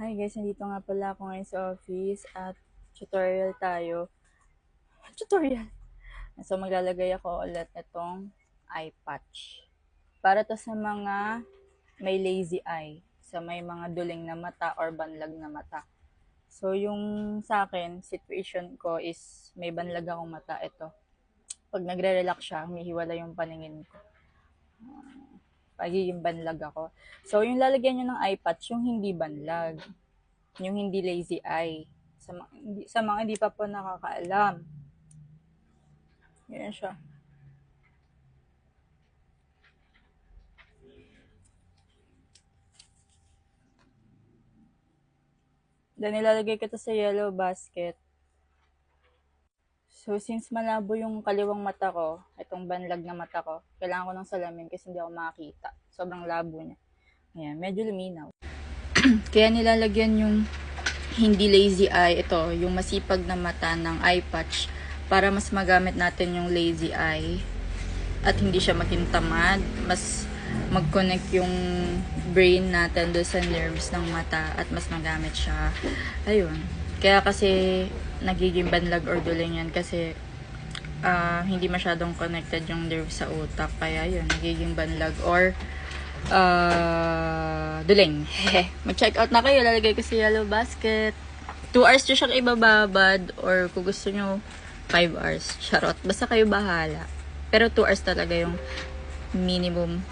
Hi guys, nandito nga pala ako ngayon sa office at tutorial tayo. Tutorial! So maglalagay ako ulit itong eye patch. Para to sa mga may lazy eye, sa may mga duling na mata or banlag na mata. So yung sa akin, situation ko is may banlag akong mata. Ito, pag nagre-relax siya, humihiwala yung paningin ko. Pagiging banlag ako. So yung lalagyan nyo ng eye patch, yung hindi banlag. Yung hindi lazy eye. Sa mga hindi pa po nakakaalam. Yan siya. Then nilalagay ko to sa yellow basket. So since malabo yung kaliwang mata ko, itong banlag na mata ko, kailangan ko ng salamin kasi hindi ako makakita. Sobrang labo niya. Ayan, medyo luminaw. Kaya nilalagyan yung hindi lazy eye, ito, yung masipag na mata ng eye patch para mas magamit natin yung lazy eye at hindi siya maging tamad, mas mag-connect yung brain natin do sa nerves ng mata at mas magamit siya. Ayun. Kaya kasi nagiging banlag or duling yan kasi hindi masyadong connected yung nerve sa utak. Kaya yun, nagiging banlag or duling. Mag-check out na kayo. Lalagay ko sa yellow basket. 2 hours nyo siyang ibababad or kung gusto nyo 5 hours. Charot. Basta kayo bahala. Pero 2 hours talaga yung minimum